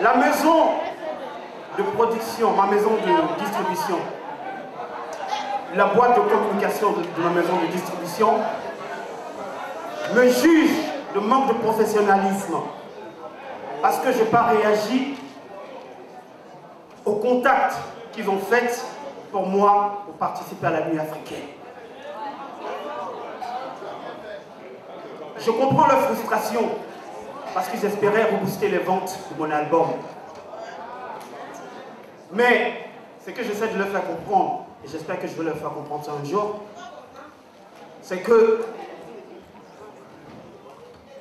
La maison de production, ma maison de distribution, la boîte de communication de ma maison de distribution me juge de manque de professionnalisme parce que je n'ai pas réagi au contact qu'ils ont fait pour moi pour participer à la nuit africaine. Je comprends leur frustration parce qu'ils espéraient rebooster les ventes de mon album. Mais ce que j'essaie de leur faire comprendre, et j'espère que je vais leur faire comprendre ça un jour, c'est que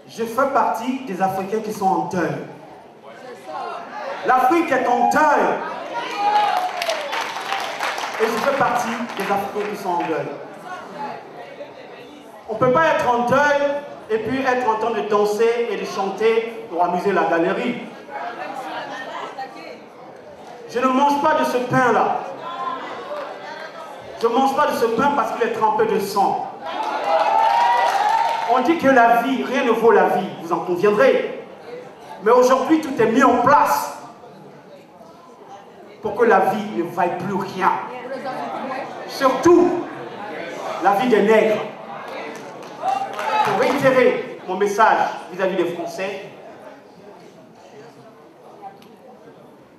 je fais partie des Africains qui sont en deuil. L'Afrique est en deuil. Et je fais partie des Africains qui sont en deuil. On ne peut pas être en deuil et puis être en train de danser et de chanter pour amuser la galerie. Je ne mange pas de ce pain-là. Je ne mange pas de ce pain parce qu'il est trempé de sang. On dit que la vie, rien ne vaut la vie, vous en conviendrez. Mais aujourd'hui, tout est mis en place pour que la vie ne vaille plus rien. Surtout, la vie des nègres. Pour réitérer mon message vis-à-vis des Français,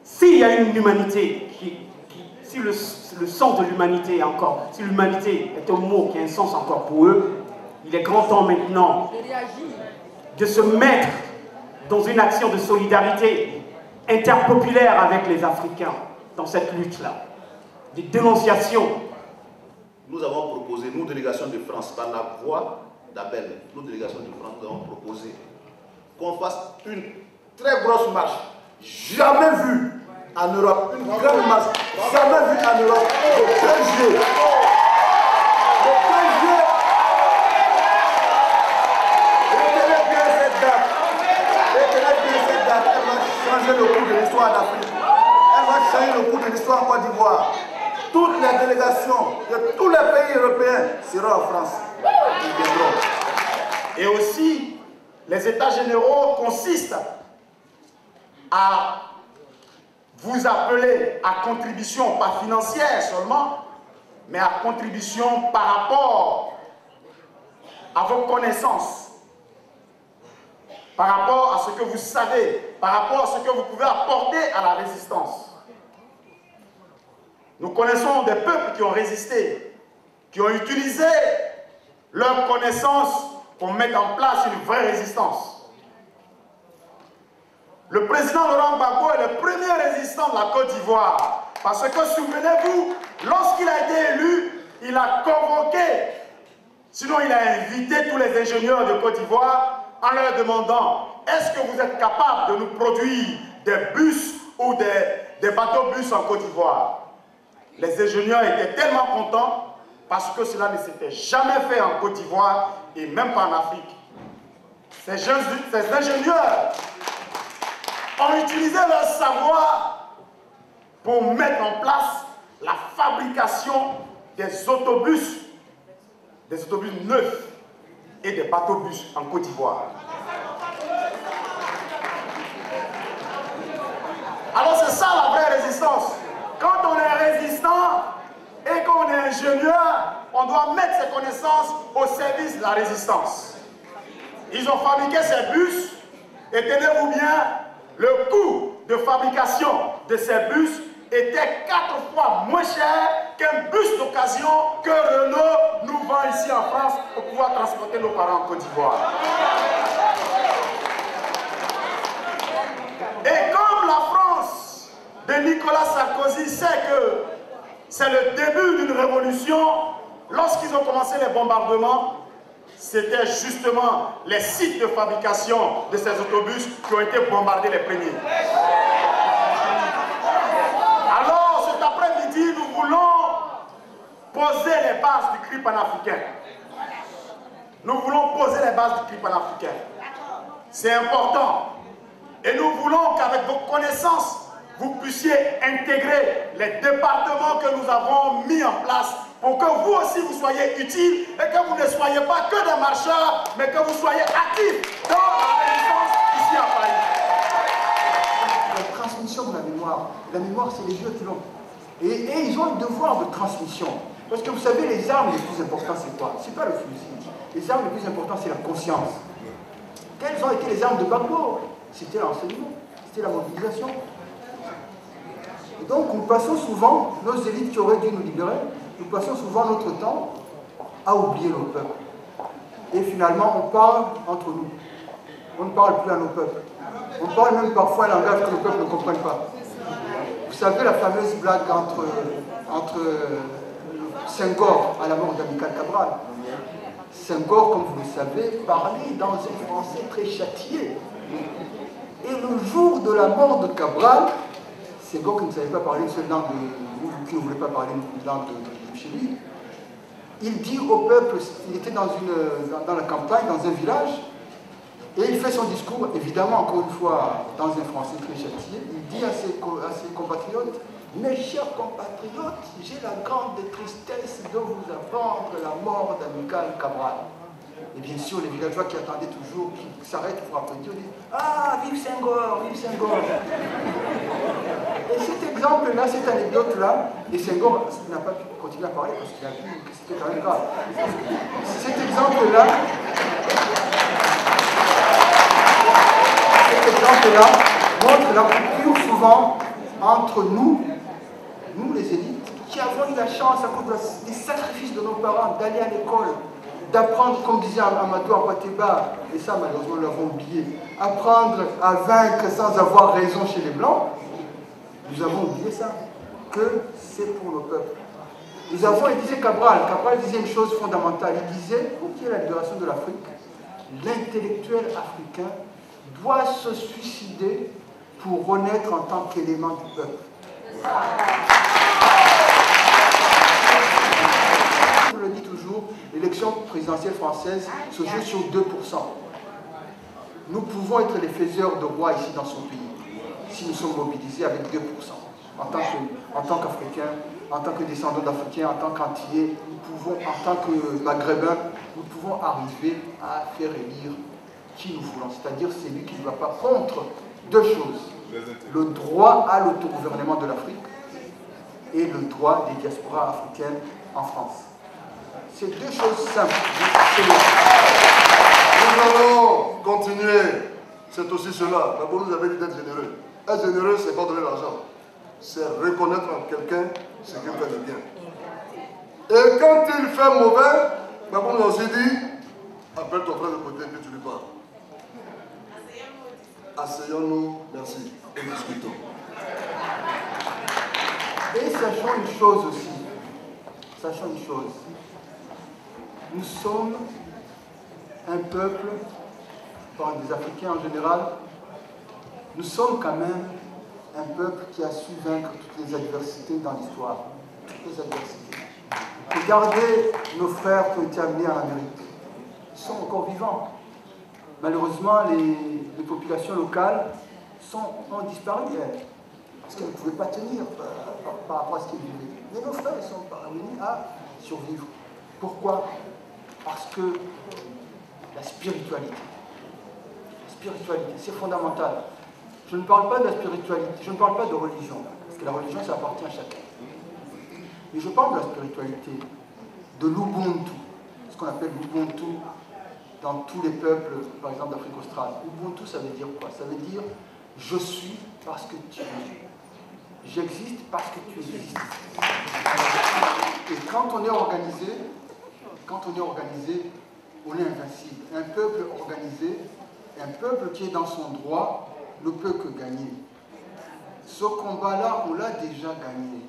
s'il y a une humanité si le sens de l'humanité encore, si l'humanité est un mot qui a un sens encore pour eux, il est grand temps maintenant de se mettre dans une action de solidarité interpopulaire avec les Africains dans cette lutte-là, de dénonciation. Nous avons proposé, nous, délégation de France, par la voix d'Abel, nous, délégation de France, nous avons proposé qu'on fasse une très grosse marche, jamais vue en Europe, une grande marche, jamais vue en Europe, le 2 juillet. Le 2 juillet, retenez bien cette date, elle va changer le cours de l'histoire d'Afrique, elle va changer le cours de l'histoire en Côte d'Ivoire. Toutes les délégations de tous les pays européens seront en France. Ils viendront. Et aussi, les états généraux consistent à vous appeler à contribution, pas financière seulement, mais à contribution par rapport à vos connaissances, par rapport à ce que vous savez, par rapport à ce que vous pouvez apporter à la résistance. Nous connaissons des peuples qui ont résisté, qui ont utilisé leurs connaissances pour mettre en place une vraie résistance. Le président Laurent Gbagbo est le premier résistant de la Côte d'Ivoire. Parce que, souvenez-vous, lorsqu'il a été élu, il a convoqué, sinon il a invité tous les ingénieurs de Côte d'Ivoire en leur demandant « Est-ce que vous êtes capable de nous produire des bus ou des bateaux-bus en Côte d'Ivoire ?» Les ingénieurs étaient tellement contents parce que cela ne s'était jamais fait en Côte d'Ivoire et même pas en Afrique. Ces ingénieurs ont utilisé leur savoir pour mettre en place la fabrication des autobus neufs et des bateaux-bus en Côte d'Ivoire. Alors c'est ça la vraie résistance. Quand on est résistant et qu'on est ingénieur, on doit mettre ses connaissances au service de la résistance. Ils ont fabriqué ces bus et tenez-vous bien, le coût de fabrication de ces bus était 4 fois moins cher qu'un bus d'occasion que Renault nous vend ici en France pour pouvoir transporter nos parents en Côte d'Ivoire. Et comme la France de Nicolas Sarkozy sait que c'est le début d'une révolution, lorsqu'ils ont commencé les bombardements, c'était justement les sites de fabrication de ces autobus qui ont été bombardés les premiers. Alors cet après-midi, nous voulons poser les bases du cri panafricain. Nous voulons poser les bases du cri panafricain. C'est important. Et nous voulons qu'avec vos connaissances, vous puissiez intégrer les départements que nous avons mis en place pour que vous aussi vous soyez utiles et que vous ne soyez pas que des marcheurs, mais que vous soyez actifs dans la résistance ici à Paris. mémoire. La mémoire, c'est les vieux qui l'ont. Et ils ont un devoir de transmission. Parce que vous savez, les armes les plus importantes, c'est quoi? C'est pas le fusil. Les armes les plus importantes, c'est la conscience. Quelles ont été les armes de Gbagbo? C'était l'enseignement, c'était la mobilisation. Et donc, nous passons souvent, nos élites qui auraient dû nous libérer, nous passons souvent notre temps à oublier nos peuples. Et finalement, on parle entre nous. On ne parle plus à nos peuples. On parle même parfois un langage que nos peuples ne comprennent pas. Vous savez la fameuse blague entre Senghor à la mort d'Amical Cabral. Senghor, comme vous le savez, parlait dans un français très châtié. Et le jour de la mort de Cabral, Senghor qui ne savait pas parler une seule langue, qui ne voulait pas parler une langue de chez lui, il dit au peuple, il était dans la campagne, dans un village, et il fait son discours, évidemment, encore une fois, dans un français très châtié, il dit à ses compatriotes, mes chers compatriotes, j'ai la grande tristesse de vous apprendre la mort d'Amical Cabral. Et bien sûr, les villageois qui attendaient toujours, qui s'arrêtent pour applaudir, disent « Ah, vive Senghor, vive Senghor !» Et cet exemple-là, cette anecdote-là, et Senghor n'a pas pu continuer à parler parce qu'il a vu que c'était quand même grave. Cet exemple-là montre la coupure souvent entre nous les élites, qui avons eu la chance à cause des sacrifices de nos parents d'aller à l'école, d'apprendre, comme disait Amadou Ampateba, et ça malheureusement nous l'avons oublié, apprendre à vaincre sans avoir raison chez les Blancs. Nous avons oublié ça, que c'est pour nos peuples. Nous avons, il disait Cabral disait une chose fondamentale, il disait, pour qu'il y ait la libération de l'Afrique, l'intellectuel africain doit se suicider pour renaître en tant qu'élément du peuple. Je le dis toujours, l'élection présidentielle française se joue sur 2%. Nous pouvons être les faiseurs de rois ici dans son pays, si nous sommes mobilisés avec 2%. En tant qu'Africains, en tant que descendants d'Africains, en tant qu'Antillais, nous pouvons, en tant que Maghrébins, nous pouvons arriver à faire élire qui nous voulons, c'est-à-dire celui qui ne va pas contre deux choses. Le droit à l'autogouvernement de l'Afrique et le droit des diasporas africaines en France. C'est deux choses simples. Nous allons continuer. C'est aussi cela. D'abord, nous avons dit d'être généreux. Être généreux, c'est pas donner l'argent. C'est reconnaître en quelqu'un ce qu'il fait de bien. Et quand il fait mauvais, d'abord, nous a aussi dit, appelle ton frère de côté et puis tu lui parles. Asseyons-nous, merci, et discutons. Et sachons une chose aussi. Sachons une chose. Nous sommes un peuple, par des Africains en général, nous sommes quand même un peuple qui a su vaincre toutes les adversités dans l'histoire. Toutes les adversités. Regardez nos frères qui ont été amenés en Amérique. Ils sont encore vivants. Malheureusement, les populations locales ont disparu, parce qu'elles ne pouvaient pas tenir par rapport à ce qu'ils vivaient. Mais nos frères sont parvenus à survivre. Pourquoi? Parce que la spiritualité, c'est fondamental. Je ne parle pas de la spiritualité, je ne parle pas de religion, parce que la religion, ça appartient à chacun. Mais je parle de la spiritualité, de l'Ubuntu, ce qu'on appelle l'Ubuntu dans tous les peuples, par exemple d'Afrique australe. Ubuntu, ça veut dire quoi? Ça veut dire je suis parce que tu es. J'existe parce que tu existes. Et quand on est organisé, on est invincible. Un peuple organisé, un peuple qui est dans son droit, ne peut que gagner. Ce combat-là, on l'a déjà gagné.